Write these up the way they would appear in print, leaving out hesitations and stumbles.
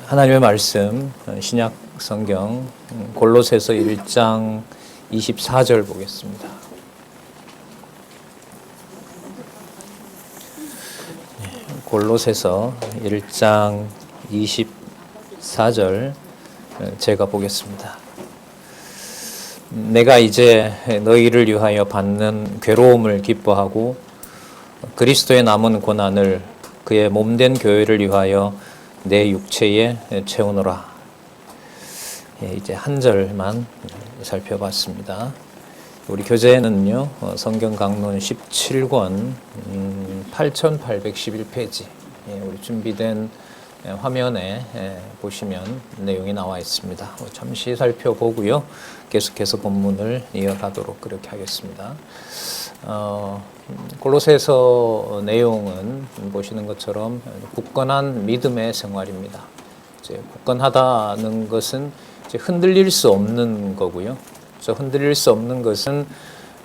하나님의 말씀 신약 성경 골로새서 1장 24절 보겠습니다. 골로새서 1장 24절 제가 보겠습니다. 내가 이제 너희를 위하여 받는 괴로움을 기뻐하고 그리스도의 남은 고난을 그의 몸된 교회를 위하여 내 육체에 채우노라. 이제 한 절만 살펴봤습니다. 우리 교재에는요, 성경 강론 17권 8811페이지 우리 준비된 화면에 보시면 내용이 나와 있습니다. 잠시 살펴보고요, 계속해서 본문을 이어가도록 그렇게 하겠습니다. 골로새서 내용은 보시는 것처럼 굳건한 믿음의 생활입니다. 이제 굳건하다는 것은 이제 흔들릴 수 없는 거고요. 그래서 흔들릴 수 없는 것은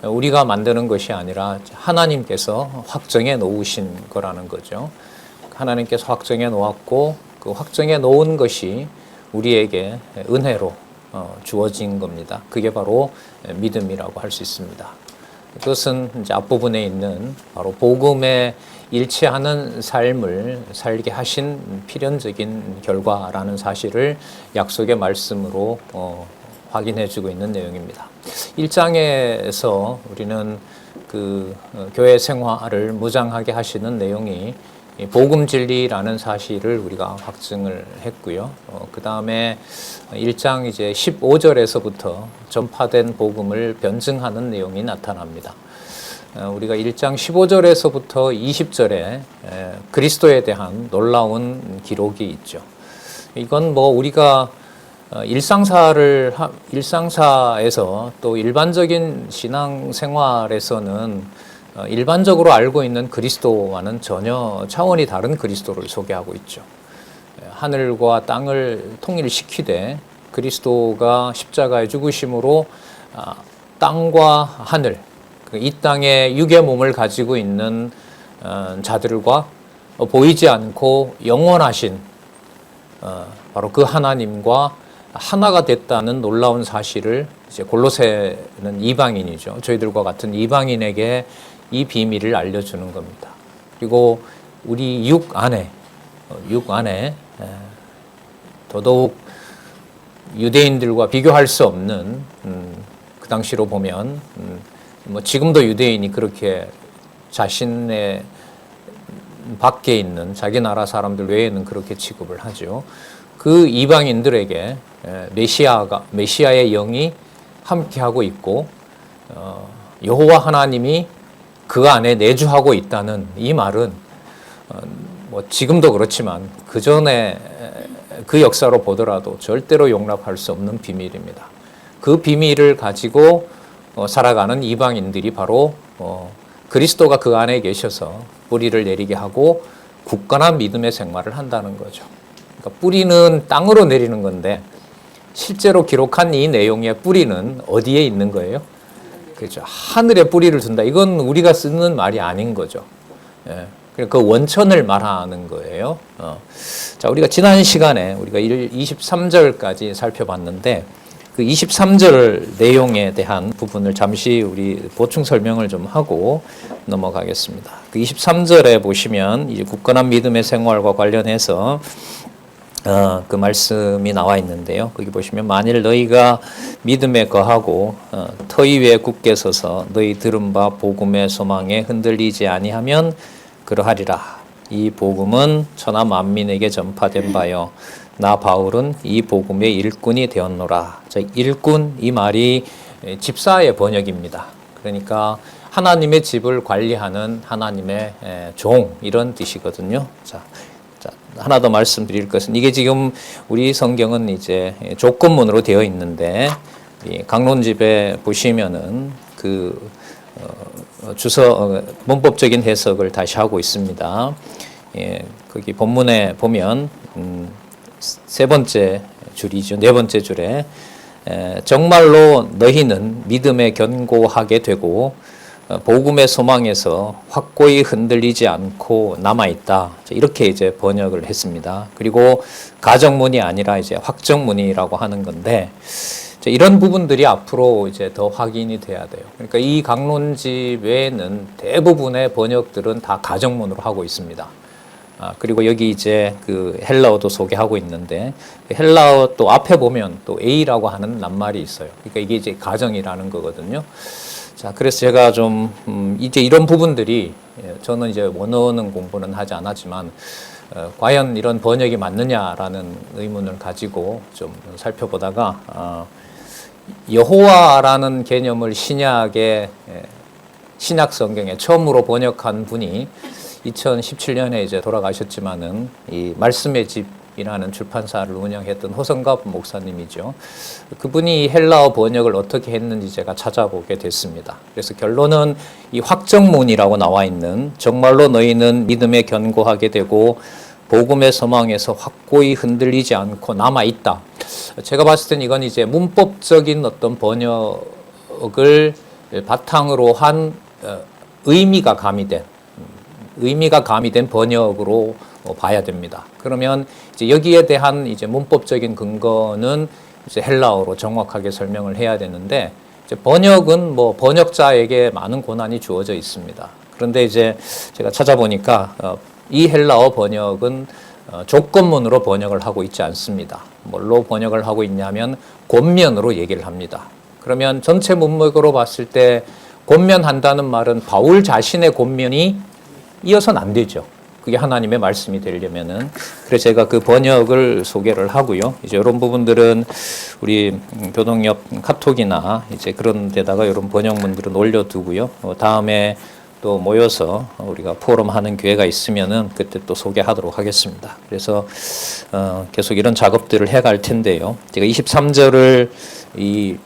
우리가 만드는 것이 아니라 하나님께서 확정해 놓으신 거라는 거죠. 하나님께서 확정해 놓았고 그 확정해 놓은 것이 우리에게 은혜로 주어진 겁니다. 그게 바로 믿음이라고 할 수 있습니다. 그것은 이제 앞부분에 있는 바로 복음에 일치하는 삶을 살게 하신 필연적인 결과라는 사실을 약속의 말씀으로 확인해주고 있는 내용입니다. 1장에서 우리는 그 교회 생활을 무장하게 하시는 내용이 복음 진리라는 사실을 우리가 확증을 했고요. 그 다음에 1장 이제 15절에서부터 전파된 복음을 변증하는 내용이 나타납니다. 우리가 1장 15절에서부터 20절에 그리스도에 대한 놀라운 기록이 있죠. 이건 뭐 우리가 일상사에서 또 일반적인 신앙생활에서는 일반적으로 알고 있는 그리스도와는 전혀 차원이 다른 그리스도를 소개하고 있죠. 하늘과 땅을 통일시키되 그리스도가 십자가의 죽으심으로 땅과 하늘, 이 땅에 육의 몸을 가지고 있는 자들과 보이지 않고 영원하신 바로 그 하나님과 하나가 됐다는 놀라운 사실을 이제 골로새는 이방인이죠. 저희들과 같은 이방인에게 이 비밀을 알려주는 겁니다. 그리고 우리 육 안에 더더욱 유대인들과 비교할 수 없는 그 당시로 보면 뭐 지금도 유대인이 그렇게 자신의 밖에 있는 자기 나라 사람들 외에는 그렇게 취급을 하죠. 그 이방인들에게 메시아의 영이 함께하고 있고 여호와 하나님이 그 안에 내주하고 있다는 이 말은 뭐 지금도 그렇지만 그 전에 그 역사로 보더라도 절대로 용납할 수 없는 비밀입니다. 그 비밀을 가지고 살아가는 이방인들이 바로 그리스도가 그 안에 계셔서 뿌리를 내리게 하고 굳건한 믿음의 생활을 한다는 거죠. 그러니까 뿌리는 땅으로 내리는 건데 실제로 기록한 이 내용의 뿌리는 어디에 있는 거예요? 그렇죠. 하늘에 뿌리를 둔다. 이건 우리가 쓰는 말이 아닌 거죠. 예. 그 원천을 말하는 거예요. 자, 우리가 지난 시간에 우리가 23절까지 살펴봤는데 그 23절 내용에 대한 부분을 잠시 우리 보충 설명을 좀 하고 넘어가겠습니다. 그 23절에 보시면 이제 굳건한 믿음의 생활과 관련해서 그 말씀이 나와 있는데요. 거기 보시면 만일 너희가 믿음에 거하고 터위 위에 굳게 서서 너희 들은 바 복음의 소망에 흔들리지 아니하면 그러하리라. 이 복음은 천하 만민에게 전파된 바요. 나 바울은 이 복음의 일꾼이 되었노라. 자, 일꾼 이 말이 집사의 번역입니다. 그러니까 하나님의 집을 관리하는 하나님의 종 이런 뜻이거든요. 자, 하나 더 말씀드릴 것은 이게 지금 우리 성경은 이제 조건문으로 되어 있는데 강론집에 보시면은 그 문법적인 해석을 다시 하고 있습니다. 거기 본문에 보면 세 번째 줄이죠. 네 번째 줄에 정말로 너희는 믿음에 견고하게 되고 복음의 소망에서 확고히 흔들리지 않고 남아있다. 이렇게 이제 번역을 했습니다. 그리고 가정문이 아니라 이제 확정문이라고 하는 건데, 이런 부분들이 앞으로 이제 더 확인이 돼야 돼요. 그러니까 이 강론집 외에는 대부분의 번역들은 다 가정문으로 하고 있습니다. 그리고 여기 이제 그 헬라어도 소개하고 있는데, 헬라어 또 앞에 보면 또 A라고 하는 낱말이 있어요. 그러니까 이게 이제 가정이라는 거거든요. 자, 그래서 제가 좀 이제 이런 부분들이, 저는 이제 원어는 공부는 하지 않았지만 과연 이런 번역이 맞느냐라는 의문을 가지고 좀 살펴보다가 여호와라는 개념을 신약 성경에 처음으로 번역한 분이 2017년에 이제 돌아가셨지만은 이 말씀의 집이라는 출판사를 운영했던 호성갑 목사님이죠. 그분이 헬라어 번역을 어떻게 했는지 제가 찾아보게 됐습니다. 그래서 결론은 이 확정문이라고 나와 있는 정말로 너희는 믿음에 견고하게 되고 복음의 소망에서 확고히 흔들리지 않고 남아 있다. 제가 봤을 땐 이건 이제 문법적인 어떤 번역을 바탕으로 한 의미가 가미된 번역으로 봐야 됩니다. 그러면 이제 여기에 대한 이제 문법적인 근거는 이제 헬라어로 정확하게 설명을 해야 되는데, 이제 번역은 뭐 번역자에게 많은 권한이 주어져 있습니다. 그런데 이제 제가 찾아보니까 이 헬라어 번역은 조건문으로 번역을 하고 있지 않습니다. 뭘로 번역을 하고 있냐면 권면으로 얘기를 합니다. 그러면 전체 문맥으로 봤을 때 권면한다는 말은 바울 자신의 권면이 이어서는 안 되죠. 그게 하나님의 말씀이 되려면은. 그래서 제가 그 번역을 소개를 하고요. 이제 이런 부분들은 우리 교동협 카톡이나 이제 그런 데다가 이런 번역문들은 올려두고요. 다음에 또 모여서 우리가 포럼하는 기회가 있으면은 그때 또 소개하도록 하겠습니다. 그래서 계속 이런 작업들을 해갈 텐데요. 제가 23절을 이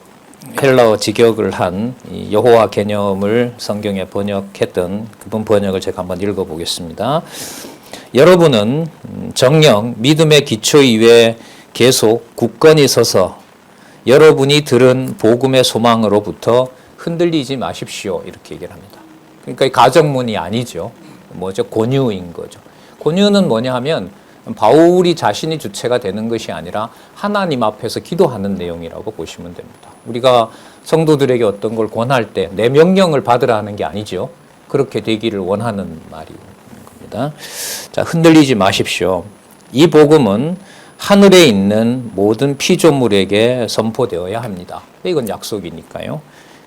헬라어 직역을 한 여호와 개념을 성경에 번역했던 그분 번역을 제가 한번 읽어보겠습니다. 여러분은 정녕 믿음의 기초 위에 계속 굳건히 서서 여러분이 들은 복음의 소망으로부터 흔들리지 마십시오. 이렇게 얘기를 합니다. 그러니까 이 가정문이 아니죠. 뭐죠? 권유인 거죠. 권유는 뭐냐 하면 바울이 자신이 주체가 되는 것이 아니라 하나님 앞에서 기도하는 내용이라고 보시면 됩니다. 우리가 성도들에게 어떤 걸 권할 때 내 명령을 받으라는 게 아니죠. 그렇게 되기를 원하는 말인 겁니다. 자, 흔들리지 마십시오. 이 복음은 하늘에 있는 모든 피조물에게 선포되어야 합니다. 이건 약속이니까요.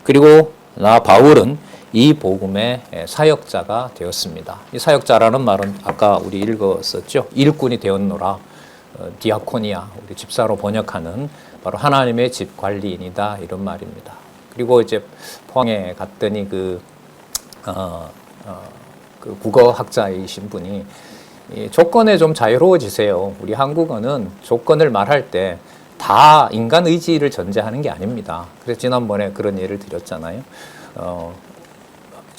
그리고 나 바울은 이 복음의 사역자가 되었습니다. 이 사역자라는 말은 아까 우리 읽었었죠. 일꾼이 되었노라. 디아코니아, 우리 집사로 번역하는 바로 하나님의 집 관리인이다, 이런 말입니다. 그리고 이제 포항에 갔더니 그 국어학자이신 분이 조건에 좀 자유로워지세요. 우리 한국어는 조건을 말할 때 다 인간 의지를 전제하는 게 아닙니다. 그래서 지난번에 그런 예를 드렸잖아요.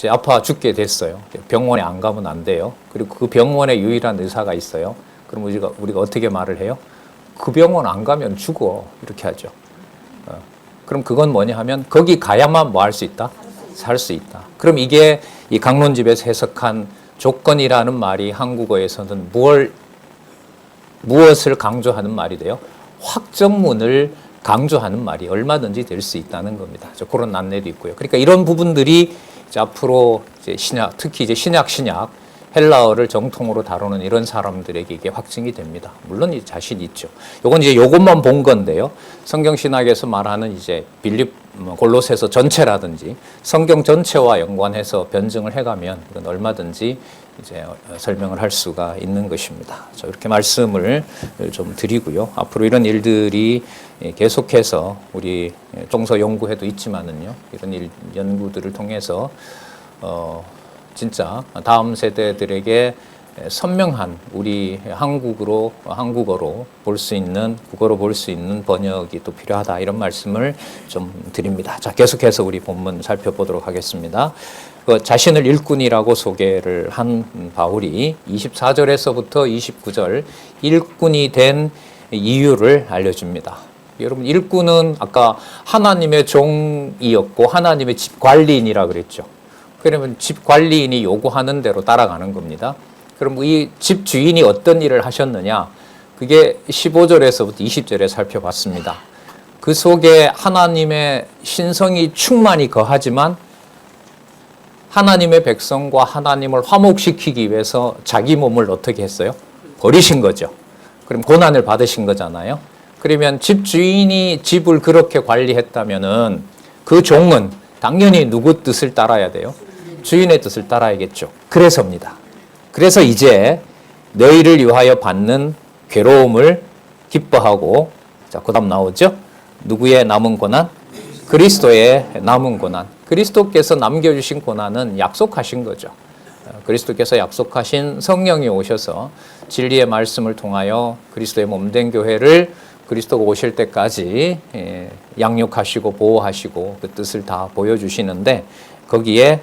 아파 죽게 됐어요. 병원에 안 가면 안 돼요. 그리고 그 병원에 유일한 의사가 있어요. 그럼 우리가 어떻게 말을 해요? 그 병원 안 가면 죽어. 이렇게 하죠. 그럼 그건 뭐냐 하면 거기 가야만 뭐 할 수 있다? 살 수 있다. 그럼 이게 이 강론집에서 해석한 조건이라는 말이 한국어에서는 무엇을 강조하는 말이 돼요? 확정문을 강조하는 말이 얼마든지 될 수 있다는 겁니다. 그런 안내도 있고요. 그러니까 이런 부분들이 이제 앞으로 이제 신약, 특히 이제 신약 헬라어를 정통으로 다루는 이런 사람들에게 이게 확증이 됩니다. 물론 이 자신이 있죠. 요건 이제 요것만 본 건데요. 성경 신학에서 말하는 이제 골로새서 전체라든지 성경 전체와 연관해서 변증을 해가면 이건 얼마든지 이제 설명을 할 수가 있는 것입니다. 이렇게 말씀을 좀 드리고요. 앞으로 이런 일들이 계속해서 우리 종서 연구회도 있지만은요. 이런 연구들을 통해서 진짜 다음 세대들에게 선명한 우리 한국어로 볼 수 있는, 국어로 볼 수 있는 번역이 또 필요하다, 이런 말씀을 좀 드립니다. 자, 계속해서 우리 본문 살펴보도록 하겠습니다. 자신을 일꾼이라고 소개를 한 바울이 24절에서부터 29절 일꾼이 된 이유를 알려줍니다. 여러분, 일꾼은 아까 하나님의 종이었고 하나님의 집 관리인이라 그랬죠. 그러면 집 관리인이 요구하는 대로 따라가는 겁니다. 그럼 이 집 주인이 어떤 일을 하셨느냐? 그게 15절에서부터 20절에 살펴봤습니다. 그 속에 하나님의 신성이 충만히 거하지만 하나님의 백성과 하나님을 화목시키기 위해서 자기 몸을 어떻게 했어요? 버리신 거죠. 그럼 고난을 받으신 거잖아요. 그러면 집 주인이 집을 그렇게 관리했다면은 그 종은 당연히 누구 뜻을 따라야 돼요? 주인의 뜻을 따라야겠죠. 그래서입니다. 그래서 이제 너희를 위하여 받는 괴로움을 기뻐하고, 자, 그 다음 나오죠? 누구의 남은 고난? 그리스도의 남은 고난. 그리스도께서 남겨주신 고난은 약속하신 거죠. 그리스도께서 약속하신 성령이 오셔서 진리의 말씀을 통하여 그리스도의 몸된 교회를 그리스도가 오실 때까지 양육하시고 보호하시고 그 뜻을 다 보여주시는데 거기에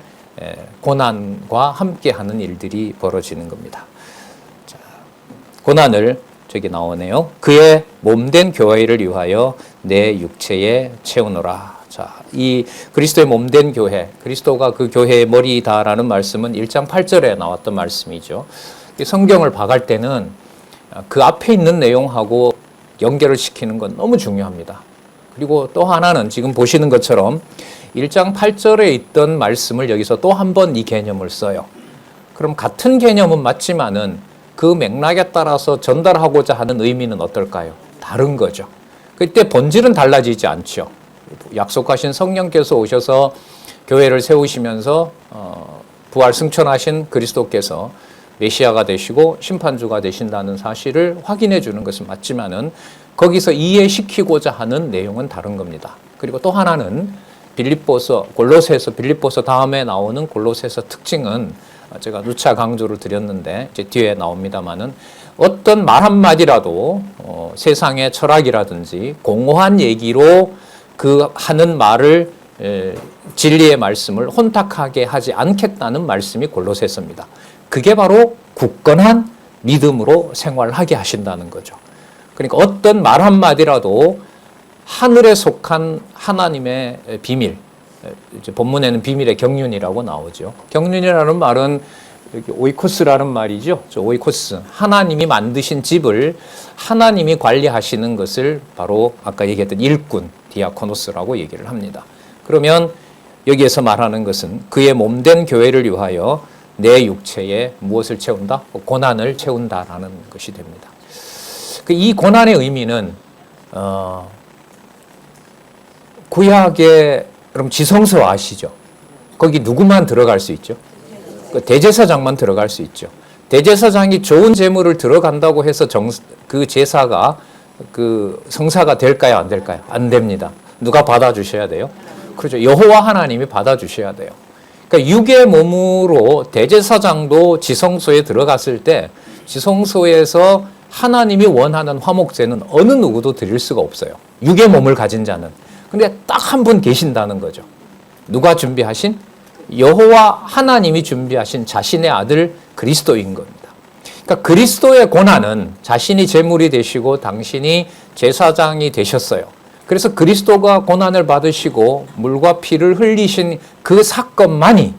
고난과 함께하는 일들이 벌어지는 겁니다. 자, 고난을 저기 나오네요. 그의 몸된 교회를 위하여 내 육체에 채우노라. 자, 이 그리스도의 몸된 교회, 그리스도가 그 교회의 머리다라는 말씀은 1장 8절에 나왔던 말씀이죠. 성경을 봐갈 때는 그 앞에 있는 내용하고 연결을 시키는 건 너무 중요합니다. 그리고 또 하나는 지금 보시는 것처럼 1장 8절에 있던 말씀을 여기서 또 한 번 이 개념을 써요. 그럼 같은 개념은 맞지만은 그 맥락에 따라서 전달하고자 하는 의미는 어떨까요? 다른 거죠. 그때 본질은 달라지지 않죠. 약속하신 성령께서 오셔서 교회를 세우시면서 부활 승천하신 그리스도께서 메시아가 되시고 심판주가 되신다는 사실을 확인해 주는 것은 맞지만은 거기서 이해시키고자 하는 내용은 다른 겁니다. 그리고 또 하나는 골로새서 빌립보서 다음에 나오는 골로새서 특징은 제가 누차 강조를 드렸는데 이제 뒤에 나옵니다만은 어떤 말 한마디라도 세상의 철학이라든지 공허한 얘기로 그 하는 말을 진리의 말씀을 혼탁하게 하지 않겠다는 말씀이 골로새서입니다. 그게 바로 굳건한 믿음으로 생활하게 하신다는 거죠. 그러니까 어떤 말 한마디라도 하늘에 속한 하나님의 비밀, 이제 본문에는 비밀의 경륜이라고 나오죠. 경륜이라는 말은 이렇게 오이코스라는 말이죠. 오이코스, 하나님이 만드신 집을 하나님이 관리하시는 것을 바로 아까 얘기했던 일꾼, 디아코노스라고 얘기를 합니다. 그러면 여기에서 말하는 것은 그의 몸된 교회를 위하여 내 육체에 무엇을 채운다? 고난을 채운다라는 것이 됩니다. 이 고난의 의미는 구약의 그럼 지성소 아시죠? 거기 누구만 들어갈 수 있죠? 대제사장만 들어갈 수 있죠. 대제사장이 좋은 제물을 들어간다고 해서 그 제사가 그 성사가 될까요? 안 될까요? 안 됩니다. 누가 받아주셔야 돼요? 그렇죠. 여호와 하나님이 받아주셔야 돼요. 그러니까 육의 몸으로 대제사장도 지성소에 들어갔을 때 지성소에서 하나님이 원하는 화목제는 어느 누구도 드릴 수가 없어요. 육의 몸을 가진 자는. 근데 딱 한 분 계신다는 거죠. 누가 준비하신? 여호와 하나님이 준비하신 자신의 아들 그리스도인 겁니다. 그러니까 그리스도의 고난은 자신이 제물이 되시고 당신이 제사장이 되셨어요. 그래서 그리스도가 고난을 받으시고 물과 피를 흘리신 그 사건만이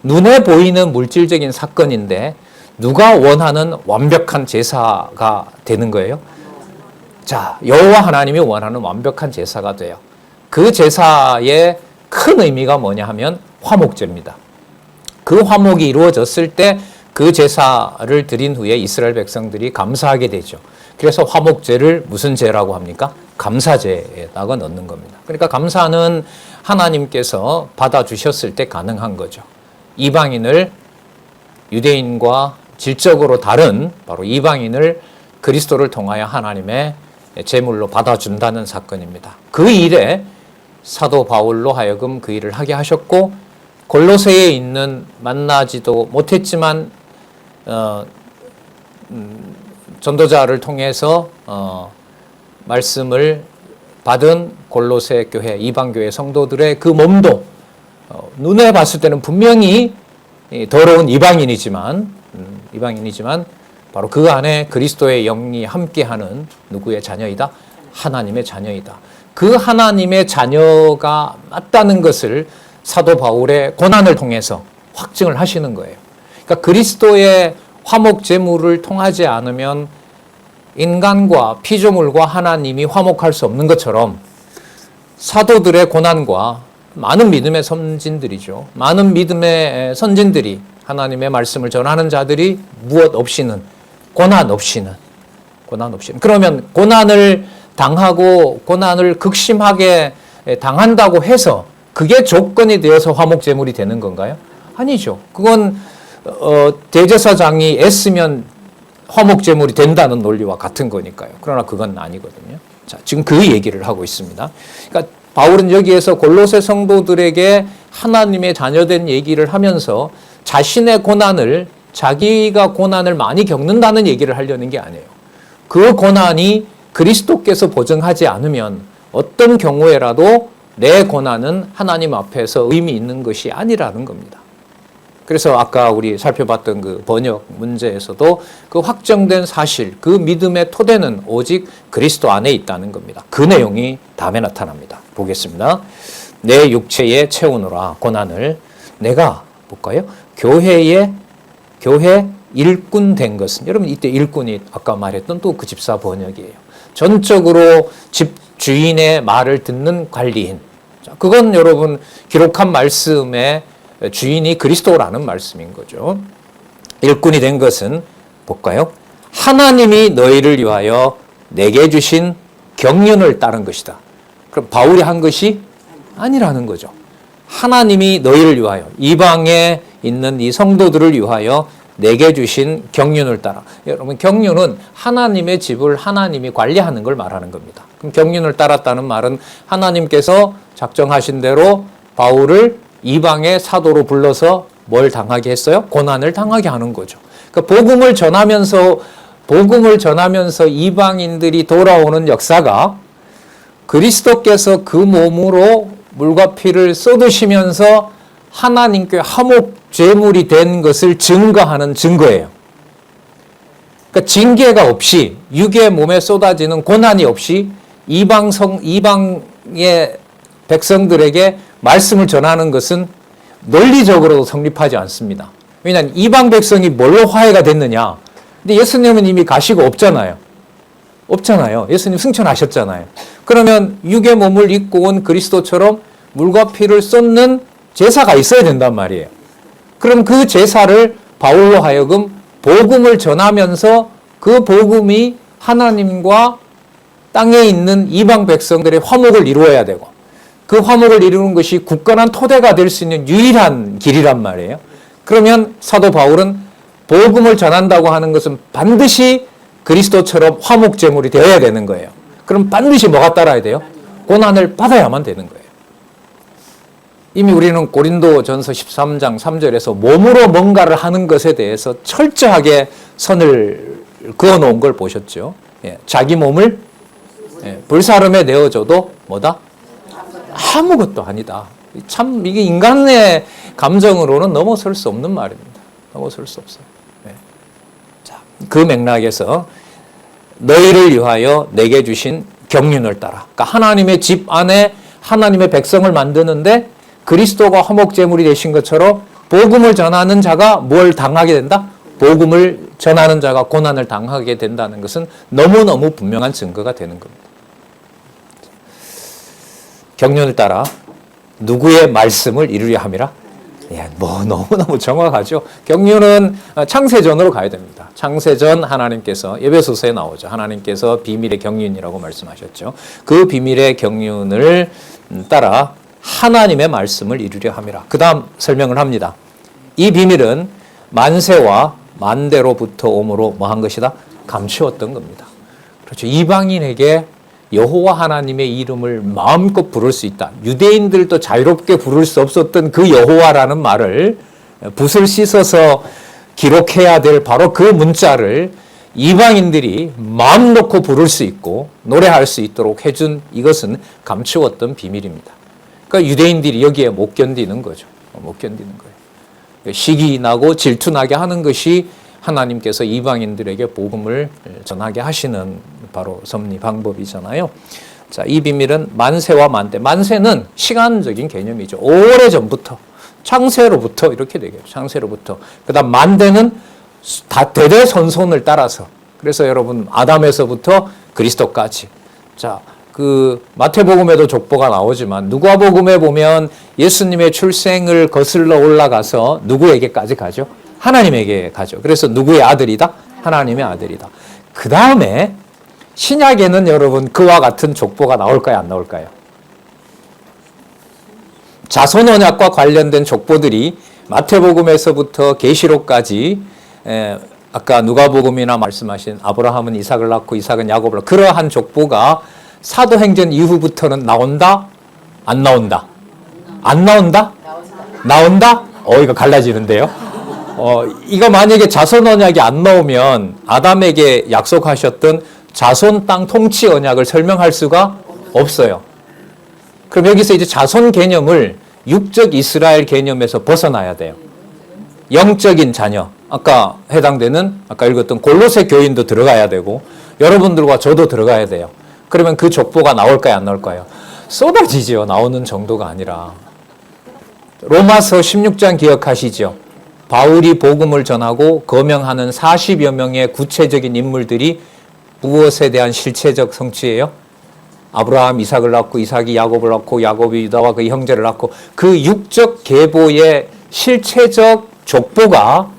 눈에 보이는 물질적인 사건인데 누가 원하는 완벽한 제사가 되는 거예요? 자, 여호와 하나님이 원하는 완벽한 제사가 돼요. 그 제사의 큰 의미가 뭐냐 하면 화목제입니다. 그 화목이 이루어졌을 때 그 제사를 드린 후에 이스라엘 백성들이 감사하게 되죠. 그래서 화목제를 무슨 제라고 합니까? 감사제에다가 넣는 겁니다. 그러니까 감사는 하나님께서 받아주셨을 때 가능한 거죠. 이방인을 유대인과 질적으로 다른 바로 이방인을 그리스도를 통하여 하나님의 제물로 받아준다는 사건입니다. 그 일에 사도 바울로 하여금 그 일을 하게 하셨고 골로새에 있는 만나지도 못했지만 전도자를 통해서 말씀을 받은 골로새 교회, 이방교회 성도들의 그 몸도 눈에 봤을 때는 분명히 더러운 이방인이지만 바로 그 안에 그리스도의 영이 함께하는 누구의 자녀이다? 하나님의 자녀이다. 그 하나님의 자녀가 맞다는 것을 사도 바울의 고난을 통해서 확증을 하시는 거예요. 그러니까 그리스도의 화목 제물을 통하지 않으면 인간과 피조물과 하나님이 화목할 수 없는 것처럼 사도들의 고난과 많은 믿음의 선진들이죠. 많은 믿음의 선진들이 하나님의 말씀을 전하는 자들이 무엇 없이는 고난 없이는 그러면 고난을 당하고 고난을 극심하게 당한다고 해서 그게 조건이 되어서 화목제물이 되는 건가요? 아니죠. 그건 대제사장이 애쓰면 화목제물이 된다는 논리와 같은 거니까요. 그러나 그건 아니거든요. 자, 지금 그 얘기를 하고 있습니다. 그러니까 바울은 여기에서 골로새 성도들에게 하나님의 자녀된 얘기를 하면서 자신의 고난을 자기가 고난을 많이 겪는다는 얘기를 하려는 게 아니에요. 그 고난이 그리스도께서 보증하지 않으면 어떤 경우에라도 내 고난은 하나님 앞에서 의미 있는 것이 아니라는 겁니다. 그래서 아까 우리 살펴봤던 그 번역 문제에서도 그 확정된 사실, 그 믿음의 토대는 오직 그리스도 안에 있다는 겁니다. 그 내용이 다음에 나타납니다. 보겠습니다. 내 육체에 채우노라 고난을 내가 볼까요? 교회 일꾼 된 것은, 여러분 이때 일꾼이 아까 말했던 또 그 집사 번역이에요. 전적으로 집 주인의 말을 듣는 관리인. 자, 그건 여러분 기록한 말씀의 주인이 그리스도라는 말씀인 거죠. 일꾼이 된 것은 볼까요? 하나님이 너희를 위하여 내게 주신 경륜을 따른 것이다. 그럼 바울이 한 것이 아니라는 거죠. 하나님이 너희를 위하여, 이방에 있는 이 성도들을 위하여 내게 주신 경륜을 따라. 여러분 경륜은 하나님의 집을 하나님이 관리하는 걸 말하는 겁니다. 그럼 경륜을 따랐다는 말은 하나님께서 작정하신 대로 바울을 이방의 사도로 불러서 뭘 당하게 했어요? 고난을 당하게 하는 거죠. 그러니까 복음을 전하면서 이방인들이 돌아오는 역사가 그리스도께서 그 몸으로 물과 피를 쏟으시면서 하나님께 화목 제물이 된 것을 증거하는 증거예요. 그러니까 징계가 없이 육의 몸에 쏟아지는 고난이 없이 이방의 백성들에게 말씀을 전하는 것은 논리적으로도 성립하지 않습니다. 왜냐하면 이방 백성이 뭘로 화해가 됐느냐? 근데 예수님은 이미 가시고 없잖아요. 예수님 승천하셨잖아요. 그러면 육의 몸을 입고 온 그리스도처럼 물과 피를 쏟는 제사가 있어야 된단 말이에요. 그럼 그 제사를 바울로 하여금 복음을 전하면서 그 복음이 하나님과 땅에 있는 이방 백성들의 화목을 이루어야 되고, 그 화목을 이루는 것이 굳건한 토대가 될 수 있는 유일한 길이란 말이에요. 그러면 사도 바울은 복음을 전한다고 하는 것은 반드시 그리스도처럼 화목 제물이 되어야 되는 거예요. 그럼 반드시 뭐가 따라야 돼요? 고난을 받아야만 되는 거예요. 이미 우리는 고린도전서 13장 3절에서 몸으로 뭔가를 하는 것에 대해서 철저하게 선을 그어놓은 걸 보셨죠. 자기 몸을 불사름에 내어줘도 뭐다? 아무것도 아니다. 참 이게 인간의 감정으로는 넘어설 수 없는 말입니다. 넘어설 수 없어요. 자, 그 맥락에서 너희를 위하여 내게 주신 경륜을 따라. 그러니까 하나님의 집 안에 하나님의 백성을 만드는데 그리스도가 화목제물이 되신 것처럼 복음을 전하는 자가 뭘 당하게 된다? 복음을 전하는 자가 고난을 당하게 된다는 것은 너무너무 분명한 증거가 되는 겁니다. 경륜을 따라 누구의 말씀을 이루려 함이라? 너무너무 정확하죠. 경륜은 창세전으로 가야 됩니다. 창세전 하나님께서 에베소서에 나오죠. 하나님께서 비밀의 경륜이라고 말씀하셨죠. 그 비밀의 경륜을 따라 하나님의 말씀을 이루려 함이라. 그 다음 설명을 합니다. 이 비밀은 만세와 만대로부터 오므로 뭐 한 것이다? 감추었던 겁니다. 그렇죠. 이방인에게 여호와 하나님의 이름을 마음껏 부를 수 있다. 유대인들도 자유롭게 부를 수 없었던 그 여호와라는 말을 붓을 씻어서 기록해야 될 바로 그 문자를 이방인들이 마음 놓고 부를 수 있고 노래할 수 있도록 해준 이것은 감추었던 비밀입니다. 그러니까 유대인들이 여기에 못 견디는 거죠. 못 견디는 거예요. 시기 나고 질투나게 하는 것이 하나님께서 이방인들에게 복음을 전하게 하시는 바로 섭리 방법이잖아요. 자, 이 비밀은 만세와 만대. 만세는 시간적인 개념이죠. 오래전부터 창세로부터 이렇게 되겠죠. 창세로부터. 그다음 만대는 다 대대손손을 따라서. 그래서 여러분 아담에서부터 그리스도까지. 자, 그 마태복음에도 족보가 나오지만 누가복음에 보면 예수님의 출생을 거슬러 올라가서 누구에게까지 가죠? 하나님에게 가죠. 그래서 누구의 아들이다? 하나님의 아들이다. 그 다음에 신약에는 여러분 그와 같은 족보가 나올까요? 안 나올까요? 자손 언약과 관련된 족보들이 마태복음에서부터 계시록까지 아까 누가복음이나 말씀하신 아브라함은 이삭을 낳고 이삭은 야곱을 낳고 그러한 족보가 사도행전 이후부터는 나온다? 안 나온다? 안 나온다? 나온다? 이거 갈라지는데요. 이거 만약에 자손 언약이 안 나오면 아담에게 약속하셨던 자손 땅 통치 언약을 설명할 수가 없어요. 그럼 여기서 이제 자손 개념을 육적 이스라엘 개념에서 벗어나야 돼요. 영적인 자녀, 아까 해당되는 아까 읽었던 골로새 교인도 들어가야 되고 여러분들과 저도 들어가야 돼요. 그러면 그 족보가 나올까요? 안 나올까요? 쏟아지죠. 나오는 정도가 아니라. 로마서 16장 기억하시죠? 바울이 복음을 전하고 거명하는 40여 명의 구체적인 인물들이 무엇에 대한 실체적 성취예요? 아브라함 이삭을 낳고 이삭이 야곱을 낳고 야곱이 유다와 그의 형제를 낳고 그 육적 계보의 실체적 족보가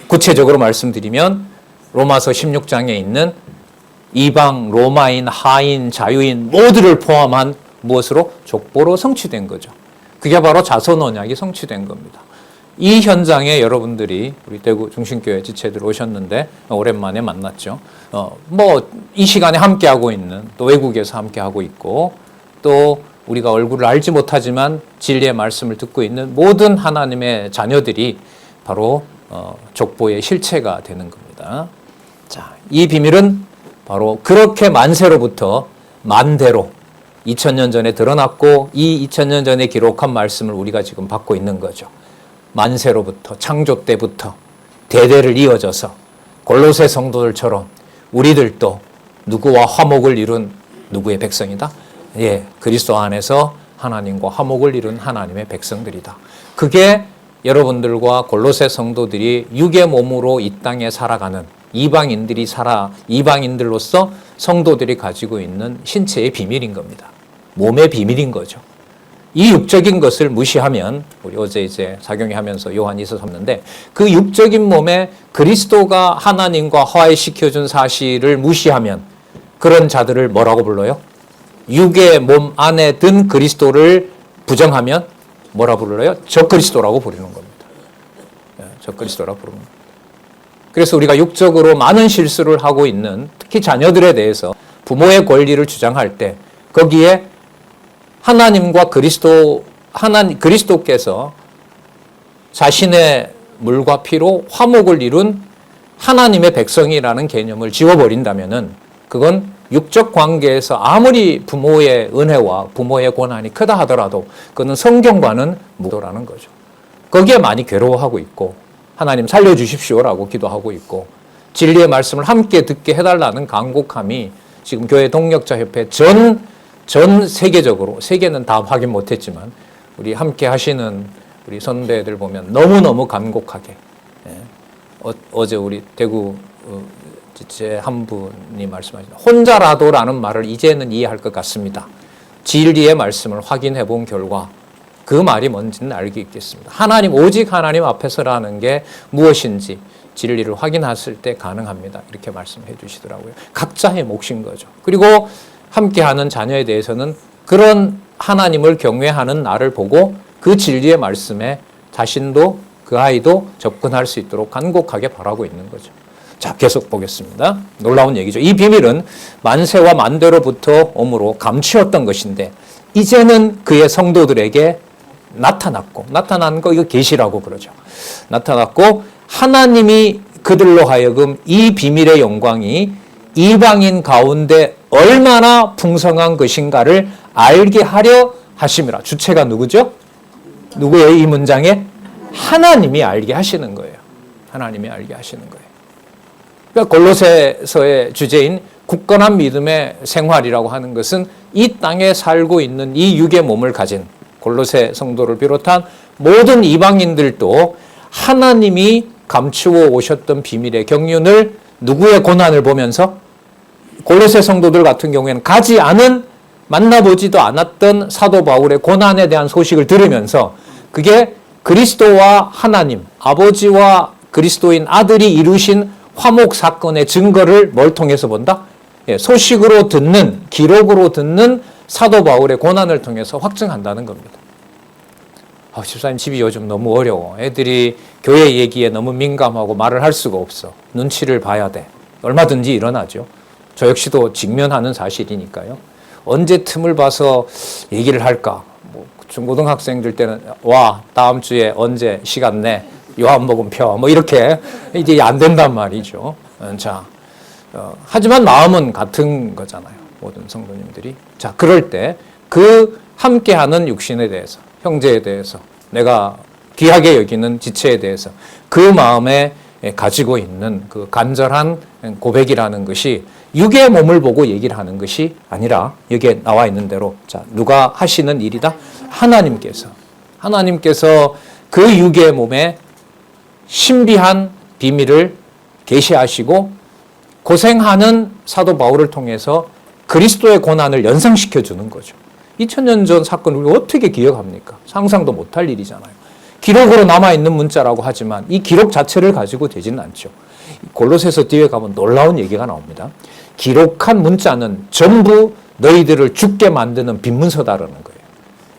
구체적으로 말씀드리면 로마서 16장에 있는 이방, 로마인, 하인, 자유인 모두를 포함한 무엇으로? 족보로 성취된 거죠. 그게 바로 자손 언약이 성취된 겁니다. 이 현장에 여러분들이 우리 대구 중심교회 지체들 오셨는데 오랜만에 만났죠. 이 시간에 함께하고 있는 또 외국에서 함께하고 있고 또 우리가 얼굴을 알지 못하지만 진리의 말씀을 듣고 있는 모든 하나님의 자녀들이 바로 족보의 실체가 되는 겁니다. 자, 이 비밀은 바로 그렇게 만세로부터 만대로 2000년 전에 드러났고 이 2000년 전에 기록한 말씀을 우리가 지금 받고 있는 거죠. 만세로부터 창조 때부터 대대를 이어져서 골로새 성도들처럼 우리들도 누구와 화목을 이룬 누구의 백성이다? 예, 그리스도 안에서 하나님과 화목을 이룬 하나님의 백성들이다. 그게 여러분들과 골로새 성도들이 육의 몸으로 이 땅에 살아가는 이방인들로서 성도들이 가지고 있는 신체의 비밀인 겁니다. 몸의 비밀인 거죠. 이 육적인 것을 무시하면 우리 어제 이제 작용하면서 요한이 있었는데 그 육적인 몸에 그리스도가 하나님과 화해시켜준 사실을 무시하면 그런 자들을 뭐라고 불러요? 육의 몸 안에 든 그리스도를 부정하면 뭐라 불러요? 적그리스도라고 부르는 겁니다. 적그리스도라고 부르는 겁니다. 그래서 우리가 육적으로 많은 실수를 하고 있는 특히 자녀들에 대해서 부모의 권리를 주장할 때 거기에 하나님과 그리스도께서 자신의 물과 피로 화목을 이룬 하나님의 백성이라는 개념을 지워버린다면은 그건 육적 관계에서 아무리 부모의 은혜와 부모의 권한이 크다 하더라도 그는 성경과는 무도라는 거죠. 거기에 많이 괴로워하고 있고 하나님 살려주십시오라고 기도하고 있고 진리의 말씀을 함께 듣게 해달라는 간곡함이 지금 교회 동력자협회 전 세계적으로 세계는 다 확인 못했지만 우리 함께 하시는 우리 선배들 보면 너무너무 간곡하게 어제 우리 대구 제 한 분이 말씀하신 혼자라도라는 말을 이제는 이해할 것 같습니다. 진리의 말씀을 확인해 본 결과 그 말이 뭔지는 알게 있겠습니다. 오직 하나님 앞에서라는 게 무엇인지 진리를 확인했을 때 가능합니다. 이렇게 말씀해 주시더라고요. 각자의 몫인 거죠. 그리고 함께하는 자녀에 대해서는 그런 하나님을 경외하는 나를 보고 그 진리의 말씀에 자신도 그 아이도 접근할 수 있도록 간곡하게 바라고 있는 거죠. 자, 계속 보겠습니다. 놀라운 얘기죠. 이 비밀은 만세와 만대로부터 오므로 감추었던 것인데 이제는 그의 성도들에게 나타난 거 이거 계시라고 그러죠. 나타났고 하나님이 그들로 하여금 이 비밀의 영광이 이방인 가운데 얼마나 풍성한 것인가를 알게 하려 하심이라. 주체가 누구죠? 누구예요? 이 문장에? 하나님이 알게 하시는 거예요. 하나님이 알게 하시는 거예요. 그러니까 골로새서의 주제인 굳건한 믿음의 생활이라고 하는 것은 이 땅에 살고 있는 이 육의 몸을 가진 골로새 성도를 비롯한 모든 이방인들도 하나님이 감추어 오셨던 비밀의 경륜을 누구의 고난을 보면서 골로새 성도들 같은 경우에는 가지 않은 만나보지도 않았던 사도 바울의 고난에 대한 소식을 들으면서 그게 그리스도와 하나님, 아버지와 그리스도인 아들이 이루신 화목 사건의 증거를 뭘 통해서 본다? 소식으로 듣는, 기록으로 듣는 사도 바울의 고난을 통해서 확증한다는 겁니다. 집사님 집이 요즘 너무 어려워. 애들이 교회 얘기에 너무 민감하고 말을 할 수가 없어. 눈치를 봐야 돼. 얼마든지 일어나죠. 저 역시도 직면하는 사실이니까요. 언제 틈을 봐서 얘기를 할까? 중고등학생들 때는 와 다음 주에 언제 시간 내 요한복음 펴 이렇게 이제 안 된단 말이죠. 자, 하지만 마음은 같은 거잖아요. 모든 성도님들이. 자, 그럴 때 그 함께하는 육신에 대해서, 형제에 대해서, 내가 귀하게 여기는 지체에 대해서 그 마음에 가지고 있는 그 간절한 고백이라는 것이 육의 몸을 보고 얘기를 하는 것이 아니라 여기에 나와 있는 대로 자, 누가 하시는 일이다? 하나님께서 그 육의 몸에 신비한 비밀을 계시하시고 고생하는 사도 바울을 통해서 그리스도의 고난을 연상시켜 주는 거죠. 2000년 전 사건을 우리가 어떻게 기억합니까? 상상도 못할 일이잖아요. 기록으로 남아있는 문자라고 하지만 이 기록 자체를 가지고 되지는 않죠. 골로새서 뒤에 가면 놀라운 얘기가 나옵니다. 기록한 문자는 전부 너희들을 죽게 만드는 빈문서다라는 거예요.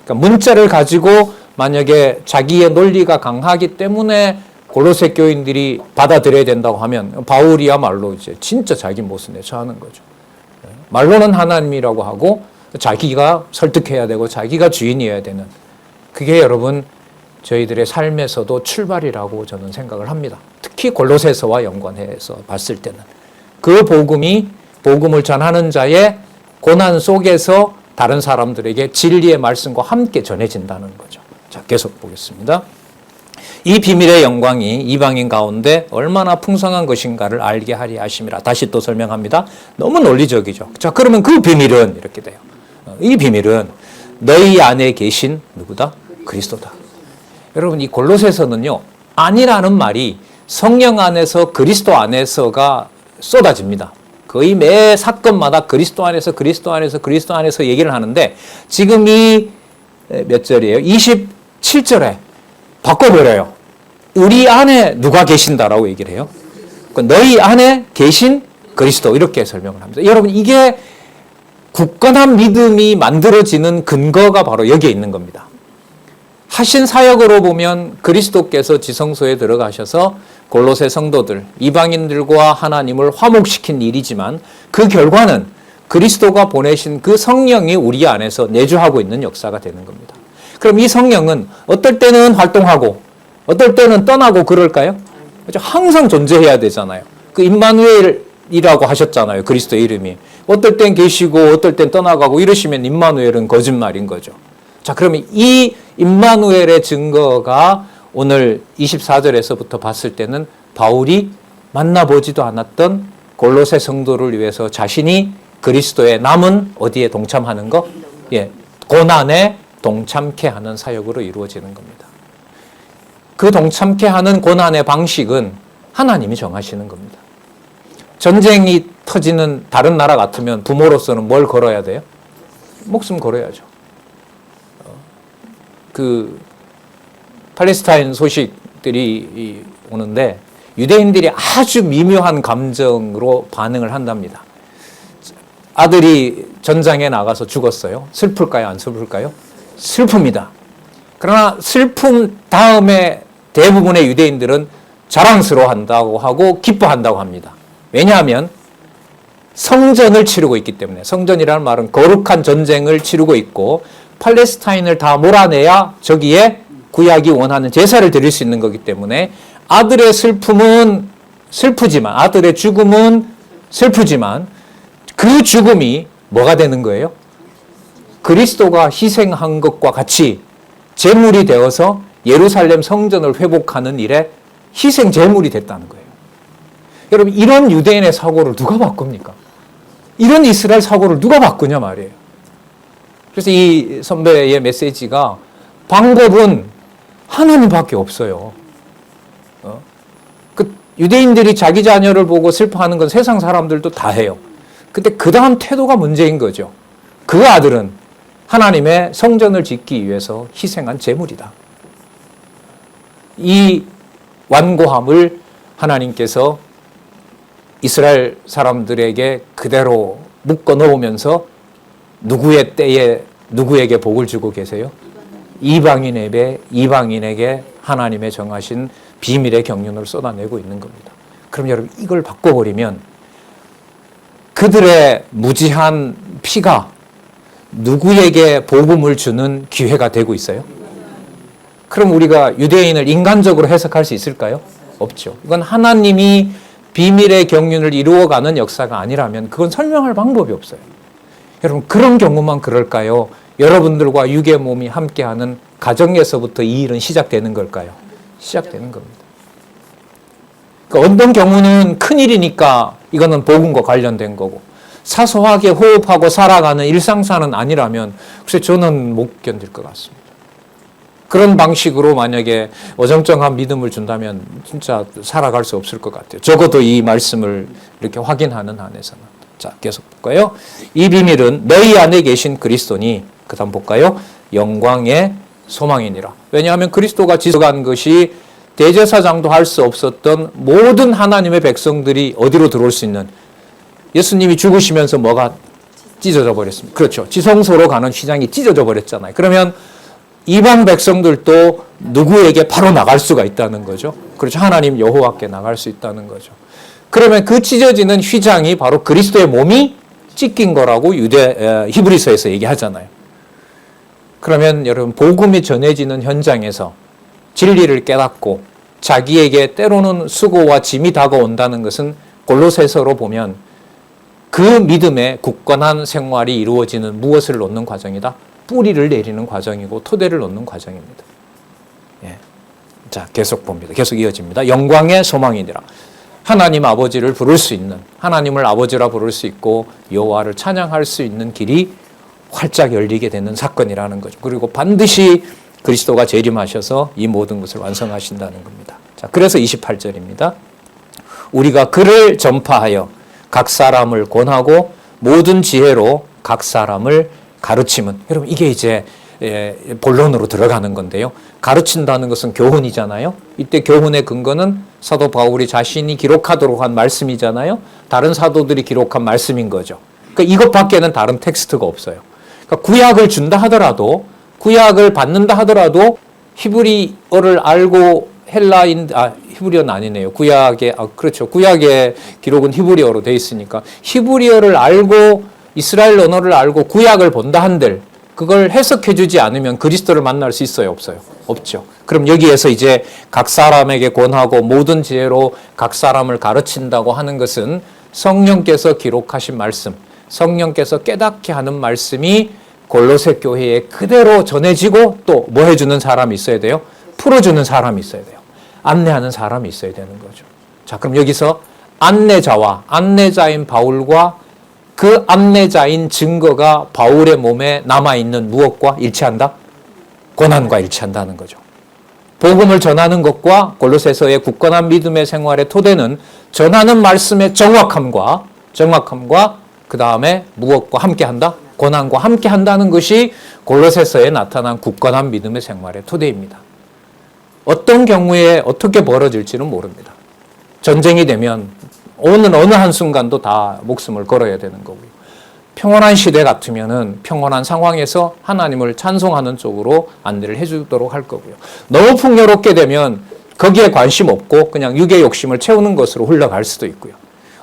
그러니까 문자를 가지고 만약에 자기의 논리가 강하기 때문에 골로새 교인들이 받아들여야 된다고 하면 바울이야말로 이제 진짜 자기 못을 내처하는 거죠. 말로는 하나님이라고 하고 자기가 설득해야 되고 자기가 주인이어야 되는 그게 여러분 저희들의 삶에서도 출발이라고 저는 생각을 합니다. 특히 골로새서와 연관해서 봤을 때는 그 복음을 전하는 자의 고난 속에서 다른 사람들에게 진리의 말씀과 함께 전해진다는 거죠. 자, 계속 보겠습니다. 이 비밀의 영광이 이방인 가운데 얼마나 풍성한 것인가를 알게 하리 하심이라. 다시 또 설명합니다. 너무 논리적이죠. 자, 그러면 그 비밀은 이렇게 돼요. 이 비밀은 너희 안에 계신 누구다? 그리스도다. 여러분 이 골로새서는요. 안이라는 말이 성령 안에서 그리스도 안에서가 쏟아집니다. 거의 매 사건마다 그리스도 안에서 얘기를 하는데 지금 이 몇 절이에요? 27절에 바꿔버려요. 우리 안에 누가 계신다라고 얘기를 해요. 너희 안에 계신 그리스도 이렇게 설명을 합니다. 여러분 이게 굳건한 믿음이 만들어지는 근거가 바로 여기에 있는 겁니다. 하신 사역으로 보면 그리스도께서 지성소에 들어가셔서 골로새 성도들, 이방인들과 하나님을 화목시킨 일이지만 그 결과는 그리스도가 보내신 그 성령이 우리 안에서 내주하고 있는 역사가 되는 겁니다. 그럼 이 성령은 어떨 때는 활동하고 어떨 때는 떠나고 그럴까요? 항상 존재해야 되잖아요. 그 임마누엘이라고 하셨잖아요. 그리스도의 이름이. 어떨 땐 계시고 어떨 땐 떠나가고 이러시면 임마누엘은 거짓말인 거죠. 자, 그러면 이 임마누엘의 증거가 오늘 24절에서부터 봤을 때는 바울이 만나보지도 않았던 골로새 성도를 위해서 자신이 그리스도의 남은 어디에 동참하는 거? 예, 고난에 동참케 하는 사역으로 이루어지는 겁니다. 그 동참케 하는 고난의 방식은 하나님이 정하시는 겁니다. 전쟁이 터지는 다른 나라 같으면 부모로서는 뭘 걸어야 돼요? 목숨 걸어야죠. 그 팔레스타인 소식들이 오는데 유대인들이 아주 미묘한 감정으로 반응을 한답니다. 아들이 전장에 나가서 죽었어요. 슬플까요? 안 슬플까요? 슬픕니다. 그러나 슬픔 다음에 대부분의 유대인들은 자랑스러워한다고 하고 기뻐한다고 합니다. 왜냐하면 성전을 치르고 있기 때문에. 성전이라는 말은 거룩한 전쟁을 치르고 있고 팔레스타인을 다 몰아내야 저기에 구약이 원하는 제사를 드릴 수 있는 거기 때문에 아들의 슬픔은 슬프지만, 아들의 죽음은 슬프지만 그 죽음이 뭐가 되는 거예요? 그리스도가 희생한 것과 같이 제물이 되어서 예루살렘 성전을 회복하는 일에 희생 제물이 됐다는 거예요. 여러분 이런 유대인의 사고를 누가 바꿉니까? 이런 이스라엘 사고를 누가 바꾸냐 말이에요. 그래서 이 선배의 메시지가 방법은 하나님밖에 없어요. 그 유대인들이 자기 자녀를 보고 슬퍼하는 건 세상 사람들도 다 해요. 근데 그 다음 태도가 문제인 거죠. 그 아들은 하나님의 성전을 짓기 위해서 희생한 제물이다. 이 완고함을 하나님께서 이스라엘 사람들에게 그대로 묶어 놓으면서 누구의 때에 누구에게 복을 주고 계세요? 이방인에게 하나님의 정하신 비밀의 경륜을 쏟아내고 있는 겁니다. 그럼 여러분 이걸 바꿔버리면 그들의 무지한 피가 누구에게 복음을 주는 기회가 되고 있어요? 그럼 우리가 유대인을 인간적으로 해석할 수 있을까요? 없죠. 이건 하나님이 비밀의 경륜을 이루어가는 역사가 아니라면 그건 설명할 방법이 없어요. 여러분 그런 경우만 그럴까요? 여러분들과 육의 몸이 함께하는 가정에서부터 이 일은 시작되는 걸까요? 시작되는 겁니다. 그러니까 어떤 경우는 큰일이니까 이거는 복음과 관련된 거고 사소하게 호흡하고 살아가는 일상사는 아니라면 글쎄 저는 못 견딜 것 같습니다. 그런 방식으로 만약에 어정쩡한 믿음을 준다면 진짜 살아갈 수 없을 것 같아요. 적어도 이 말씀을 이렇게 확인하는 한에서는. 자, 계속 볼까요? 이 비밀은 너희 안에 계신 그리스도니, 그 다음 볼까요? 영광의 소망이니라. 왜냐하면 그리스도가 지속한 것이 대제사장도 할 수 없었던 모든 하나님의 백성들이 어디로 들어올 수 있는, 예수님이 죽으시면서 뭐가 찢어져 버렸습니다. 그렇죠. 지성소로 가는 휘장이 찢어져 버렸잖아요. 그러면 이방 백성들도 누구에게 바로 나갈 수가 있다는 거죠. 그렇죠. 하나님 여호와께 나갈 수 있다는 거죠. 그러면 그 찢어지는 휘장이 바로 그리스도의 몸이 찢긴 거라고 히브리서에서 얘기하잖아요. 그러면 여러분 복음이 전해지는 현장에서 진리를 깨닫고 자기에게 때로는 수고와 짐이 다가온다는 것은 골로새서로 보면 그 믿음의 굳건한 생활이 이루어지는 무엇을 놓는 과정이다? 뿌리를 내리는 과정이고 토대를 놓는 과정입니다. 예. 자, 계속 봅니다. 계속 이어집니다. 영광의 소망이니라. 하나님 아버지를 부를 수 있는, 하나님을 아버지라 부를 수 있고 여호와를 찬양할 수 있는 길이 활짝 열리게 되는 사건이라는 거죠. 그리고 반드시 그리스도가 재림하셔서 이 모든 것을 완성하신다는 겁니다. 자, 그래서 28절입니다. 우리가 그를 전파하여 각 사람을 권하고 모든 지혜로 각 사람을 가르침은, 여러분 이게 이제 본론으로 들어가는 건데요. 가르친다는 것은 교훈이잖아요. 이때 교훈의 근거는 사도 바울이 자신이 기록하도록 한 말씀이잖아요. 다른 사도들이 기록한 말씀인 거죠. 그러니까 이것밖에는 다른 텍스트가 없어요. 그러니까 구약을 준다 하더라도, 구약을 받는다 하더라도 히브리어를 알고 히브리어는 아니네요. 그렇죠. 구약의 기록은 히브리어로 돼 있으니까 히브리어를 알고 이스라엘 언어를 알고 구약을 본다 한들 그걸 해석해 주지 않으면 그리스도를 만날 수 있어요? 없어요? 없죠. 그럼 여기에서 이제 각 사람에게 권하고 모든 지혜로 각 사람을 가르친다고 하는 것은 성령께서 기록하신 말씀, 성령께서 깨닫게 하는 말씀이 골로새 교회에 그대로 전해지고 또 뭐 해주는 사람이 있어야 돼요? 풀어주는 사람이 있어야 돼요. 안내하는 사람이 있어야 되는 거죠. 자, 그럼 여기서 안내자인 바울과 그 안내자인 증거가 바울의 몸에 남아있는 무엇과 일치한다? 고난과 일치한다는 거죠. 복음을 전하는 것과 골로새서의 굳건한 믿음의 생활의 토대는 전하는 말씀의 정확함과 그 다음에 무엇과 함께한다? 고난과 함께한다는 것이 골로새서에 나타난 굳건한 믿음의 생활의 토대입니다. 어떤 경우에 어떻게 벌어질지는 모릅니다. 전쟁이 되면 어느 한순간도 다 목숨을 걸어야 되는 거고요. 평온한 시대 같으면은 평온한 상황에서 하나님을 찬송하는 쪽으로 안내를 해주도록 할 거고요. 너무 풍요롭게 되면 거기에 관심 없고 그냥 육의 욕심을 채우는 것으로 흘러갈 수도 있고요.